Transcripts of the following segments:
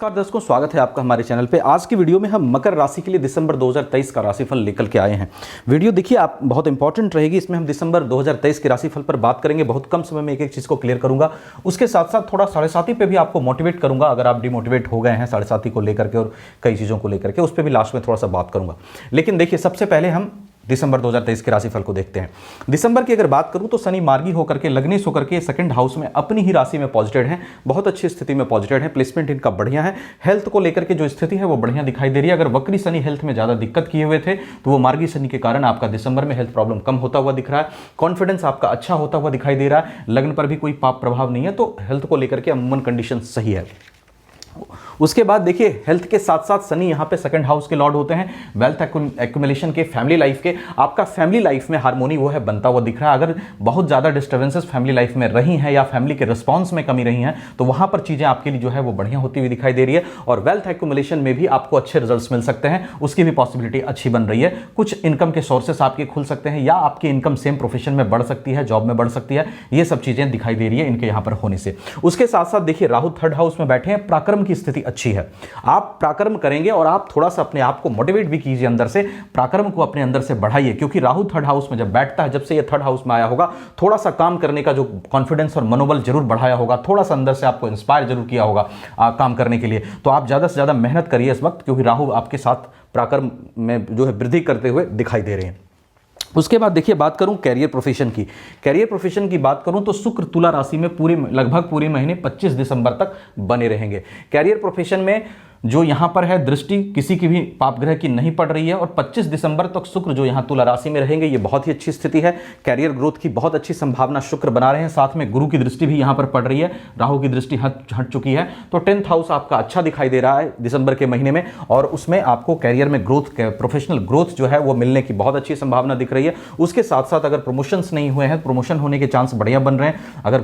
नमस्कार दोस्तों, स्वागत है आपका हमारे चैनल पे। आज की वीडियो में हम मकर राशि के लिए दिसंबर 2023 का राशिफल लेकर के आए हैं। वीडियो देखिए, आप बहुत इंपॉर्टेंट रहेगी। इसमें हम दिसंबर 2023 के राशिफल पर बात करेंगे। बहुत कम समय में एक एक चीज़ को क्लियर करूंगा। उसके साथ साथ थोड़ा साढ़े साथी पे भी आपको मोटिवेट करूंगा। अगर आप डिमोटिवेट हो गए हैं साढ़े साथी को लेकर के और कई चीज़ों को लेकर के, उस पर भी लास्ट में थोड़ा सा बात करूंगा। लेकिन देखिए, सबसे पहले हम दिसंबर 2023 के राशिफल को देखते हैं। दिसंबर की अगर बात करूं तो शनि मार्गी होकर के, लग्नेश होकर के सेकंड हाउस में अपनी ही राशि में पॉजिटिव हैं। बहुत अच्छी स्थिति में पॉजिटिव हैं। प्लेसमेंट इनका बढ़िया है। हेल्थ को लेकर के जो स्थिति है वो बढ़िया दिखाई दे रही है। अगर वक्री शनि हेल्थ में ज़्यादा दिक्कत किए हुए थे तो वो मार्गी शनि के कारण आपका दिसंबर में हेल्थ प्रॉब्लम कम होता हुआ दिख रहा है। कॉन्फिडेंस आपका अच्छा होता हुआ दिखाई दे रहा है। लग्न पर भी कोई पाप प्रभाव नहीं है, तो हेल्थ को लेकर के अमूमन कंडीशन सही है। उसके बाद देखिए, हेल्थ के साथ साथ शनि यहाँ पे सेकंड हाउस के लॉर्ड होते हैं। वेल्थ एक्यूमुलेशन के, फैमिली लाइफ के, आपका फैमिली लाइफ में हार्मोनी वो है बनता हुआ दिख रहा है। अगर बहुत ज़्यादा डिस्टर्बेंसेस फैमिली लाइफ में रही हैं या फैमिली के रिस्पॉन्स में कमी रही हैं तो वहाँ पर चीज़ें आपके लिए जो है वो बढ़िया होती हुई दिखाई दे रही है। और वेल्थ एक्यूमुलेशन में भी आपको अच्छे रिजल्ट्स मिल सकते हैं, उसकी भी पॉसिबिलिटी अच्छी बन रही है। कुछ इनकम के सोर्सेस आपके खुल सकते हैं या आपकी इनकम सेम प्रोफेशन में बढ़ सकती है, जॉब में बढ़ सकती है। ये सब चीज़ें दिखाई दे रही है इनके यहाँ पर होने से। उसके साथ साथ देखिए, राहु थर्ड हाउस में बैठे हैं। पराक्रम की स्थिति अच्छी है। आप पराक्रम करेंगे और आप थोड़ा सा अपने आप को मोटिवेट भी कीजिए अंदर से, पराक्रम को अपने अंदर से बढ़ाइए। क्योंकि राहु थर्ड हाउस में जब बैठता है, जब से ये थर्ड हाउस में आया होगा, थोड़ा सा काम करने का जो कॉन्फिडेंस और मनोबल जरूर बढ़ाया होगा, थोड़ा सा अंदर से आपको इंस्पायर जरूर किया होगा काम करने के लिए। तो आप ज़्यादा से ज़्यादा मेहनत करिए इस वक्त, क्योंकि राहु आपके साथ पराक्रम में जो है वृद्धि करते हुए दिखाई दे रहे हैं। उसके बाद देखिए, बात करूं कैरियर प्रोफेशन की। कैरियर प्रोफेशन की बात करूं तो शुक्र तुला राशि में लगभग पूरे महीने 25 दिसंबर तक बने रहेंगे। कैरियर प्रोफेशन में जो यहां पर है, दृष्टि किसी की भी पाप ग्रह की नहीं पड़ रही है और 25 दिसंबर तक शुक्र जो यहां तुला राशि में रहेंगे, ये बहुत ही अच्छी स्थिति है। कैरियर ग्रोथ की बहुत अच्छी संभावना शुक्र बना रहे हैं। साथ में गुरु की दृष्टि भी यहां पर पड़ रही है। राहु की दृष्टि हट चुकी है, तो 10th हाउस आपका अच्छा दिखाई दे रहा है दिसंबर के महीने में। और उसमें आपको कैरियर में ग्रोथ, प्रोफेशनल ग्रोथ जो है वो मिलने की बहुत अच्छी संभावना दिख रही है। उसके साथ साथ अगर प्रमोशंस नहीं हुए हैं, प्रमोशन होने के चांस बढ़िया बन रहे हैं। अगर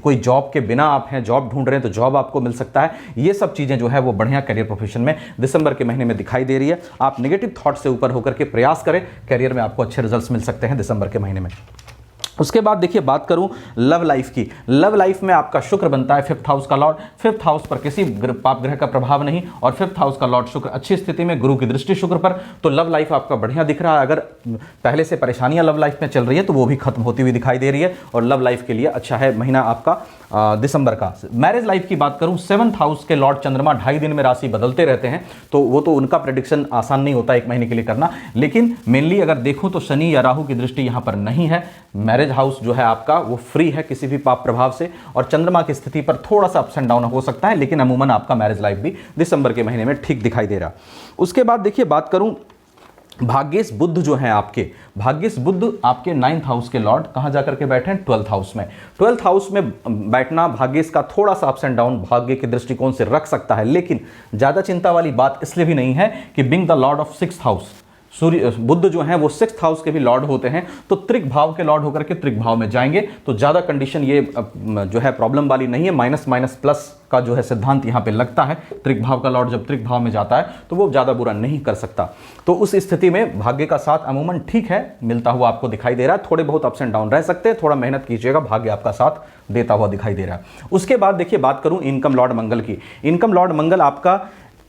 कोई जॉब के बिना आप हैं, जॉब ढूंढ रहे हैं, तो जॉब आपको मिल सकता है। ये सब चीजें जो है वो बढ़िया कैरियर प्रोफेशन में दिसंबर के महीने में दिखाई दे रही है। आप नेगेटिव थॉट से ऊपर होकर के प्रयास करें, कैरियर में आपको अच्छे रिजल्ट्स मिल सकते हैं दिसंबर के महीने में। उसके बाद देखिए, बात करूं लव लाइफ की। लव लाइफ में आपका शुक्र बनता है 5th हाउस का लॉर्ड। 5th हाउस पर किसी पाप ग्रह का प्रभाव नहीं और 5th हाउस का लॉर्ड शुक्र अच्छी स्थिति में, गुरु की दृष्टि शुक्र पर, तो लव लाइफ आपका बढ़िया दिख रहा है। अगर पहले से परेशानियां लव लाइफ में चल रही है तो वो भी खत्म होती हुई दिखाई दे रही है और लव लाइफ के लिए अच्छा है महीना आपका दिसंबर का। मैरिज लाइफ की बात करूं, 7th हाउस के लॉर्ड चंद्रमा 2.5 दिन में राशि बदलते रहते हैं, तो वो तो उनका प्रेडिक्शन आसान नहीं होता एक महीने के लिए करना। लेकिन मेनली अगर देखूं तो शनि या राहु की दृष्टि यहां पर नहीं है। मैरिज हाउस जो है आपका वो फ्री है किसी भी पाप प्रभाव से, और चंद्रमा की स्थिति पर थोड़ा सा अप्स एंड डाउन हो सकता है, लेकिन अमूमन आपका मैरिज लाइफ भी दिसंबर के महीने में ठीक दिखाई दे रहा। उसके बाद देखिए, बात करूं भाग्येश बुध जो है आपके, भाग्येश बुध आपके 9th हाउस के लॉर्ड कहां जाकर के बैठे हैं, 12th हाउस में। 12th हाउस में बैठना भाग्येश का थोड़ा सा अप्स एंड डाउन भाग्य के दृष्टिकोण से रख सकता है, लेकिन ज्यादा चिंता वाली बात इसलिए भी नहीं है कि being the lord of 6th house, सूर्य बुध जो है वो 6th हाउस के भी लॉर्ड होते हैं, तो त्रिक भाव के लॉर्ड होकर के त्रिक भाव में जाएंगे, तो ज्यादा कंडीशन ये जो है प्रॉब्लम वाली नहीं है। माइनस माइनस प्लस का जो है सिद्धांत यहां पे लगता है। त्रिक भाव का लॉर्ड जब त्रिक भाव में जाता है तो वो ज्यादा बुरा नहीं कर सकता। तो उस स्थिति में भाग्य का साथ अमूमन ठीक है, मिलता हुआ आपको दिखाई दे रहा है। थोड़े बहुत अप्स एंड डाउन रह सकते हैं, थोड़ा मेहनत कीजिएगा, भाग्य आपका साथ देता हुआ दिखाई दे रहा है। उसके बाद देखिए, बात करूं इनकम लॉर्ड मंगल की। इनकम लॉर्ड मंगल आपका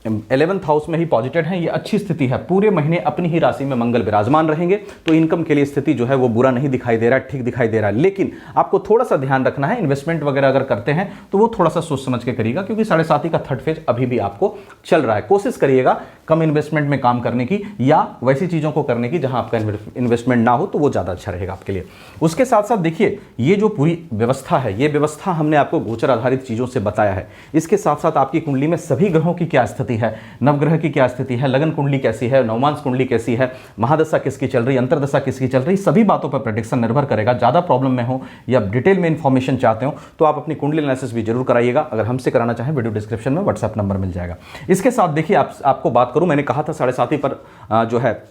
11th हाउस में ही पॉजिटिव है। ये अच्छी स्थिति है, पूरे महीने अपनी ही राशि में मंगल विराजमान रहेंगे, तो इनकम के लिए स्थिति जो है वो बुरा नहीं दिखाई दे रहा है, ठीक दिखाई दे रहा है। लेकिन आपको थोड़ा सा ध्यान रखना है, इन्वेस्टमेंट वगैरह अगर करते हैं तो वो थोड़ा सा सोच समझ के करिएगा, क्योंकि 7.5 का 3rd फेज अभी भी आपको चल रहा है। कोशिश करिएगा कम इन्वेस्टमेंट में काम करने की या वैसी चीजों को करने की जहां आपका इन्वेस्टमेंट ना हो, तो वो ज्यादा अच्छा रहेगा आपके लिए। उसके साथ साथ देखिए, ये जो पूरी व्यवस्था है, ये व्यवस्था हमने आपको गोचर आधारित चीजों से बताया है। इसके साथ साथ आपकी कुंडली में सभी ग्रहों की क्या स्थिति है, नवग्रह की क्या स्थिति है, लगन कुंडली कैसी है, नवमांश कुंडली कैसी है, महादशा किसकी चल रही, अंतरदशा किसकी चल रही, सभी बातों पर प्रेडिक्शन निर्भर करेगा। ज्यादा प्रॉब्लम में हो या डिटेल में इंफॉर्मेशन चाहते हो तो आप अपनी कुंडली एनालिसिस भी जरूर कराइएगा। अगर हमसे कराना चाहें, वीडियो डिस्क्रिप्शन में व्हाट्सएप नंबर मिल जाएगा। इसके साथ देखिए, आपको बात करूं, मैंने कहा था 7.5 पर जो है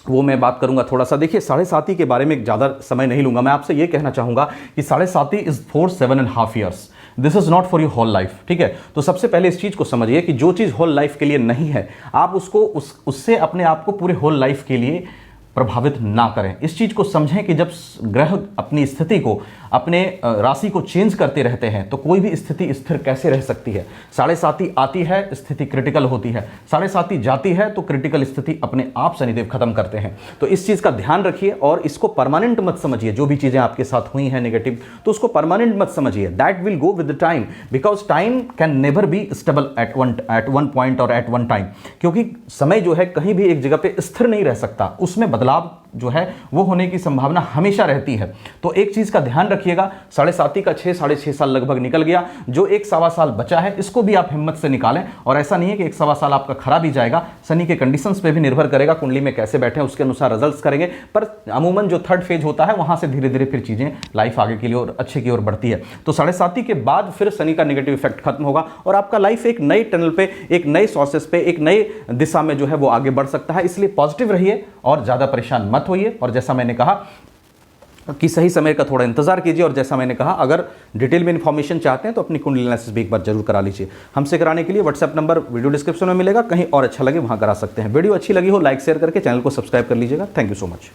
वो मैं बात करूंगा थोड़ा सा। देखिए, 7.5 के बारे में ज्यादा समय नहीं लूंगा। मैं आपसे ये कहना चाहूंगा कि 7.5 is for 7.5 years, this is not for your whole life. ठीक है, तो सबसे पहले इस चीज को समझिए कि जो चीज होल लाइफ के लिए नहीं है, आप उसको उससे अपने आप को पूरे होल लाइफ के लिए प्रभावित ना करें। इस चीज़ को समझें कि जब ग्रह अपनी स्थिति को, अपने राशि को चेंज करते रहते हैं तो कोई भी स्थिति स्थिर कैसे रह सकती है। 7.5 आती है, स्थिति क्रिटिकल होती है, 7.5 जाती है तो क्रिटिकल स्थिति अपने आप शनिदेव खत्म करते हैं। तो इस चीज़ का ध्यान रखिए और इसको परमानेंट मत समझिए। जो भी चीज़ें आपके साथ हुई हैं नेगेटिव, तो उसको परमानेंट मत समझिए। That will go with the time, because time can never be stable at one point और एट वन टाइम, क्योंकि समय जो है कहीं भी एक जगह पे स्थिर नहीं रह सकता, उसमें बदलाव जो है वो होने की संभावना हमेशा रहती है। तो एक चीज का ध्यान रखिएगा, 7.5 का 6-6.5 साल लगभग निकल गया, जो 1-1.25 साल बचा है इसको भी आप हिम्मत से निकालें। और ऐसा नहीं है कि 1-1.25 साल आपका खराब ही जाएगा, शनि के कंडीशंस पे भी निर्भर करेगा, कुंडली में कैसे बैठे हैं उसके अनुसार रिजल्ट्स करेंगे। पर अमूमन जो थर्ड फेज होता है वहां से धीरे धीरे फिर चीजें लाइफ आगे के लिए और अच्छे की ओर बढ़ती है। तो 7.5 के बाद फिर शनि का नेगेटिव इफेक्ट खत्म होगा और आपका लाइफ एक नई टनल पे, एक नए सोर्सेस पे, एक नई दिशा में जो है वो आगे बढ़ सकता है। इसलिए पॉजिटिव रहिए और ज्यादा परेशान मत होइए। और जैसा मैंने कहा कि सही समय का थोड़ा इंतजार कीजिए, और जैसा मैंने कहा अगर डिटेल में इंफॉर्मेशन चाहते हैं तो अपनी कुंडली एनालिसिस भी एक बार जरूर करा लीजिए। हमसे कराने के लिए व्हाट्सएप नंबर वीडियो डिस्क्रिप्शन में मिलेगा, कहीं और अच्छा लगे वहां करा सकते हैं। वीडियो अच्छी लगी हो लाइक शेयर करके चैनल को सब्सक्राइब कर लीजिएगा। Thank you so much.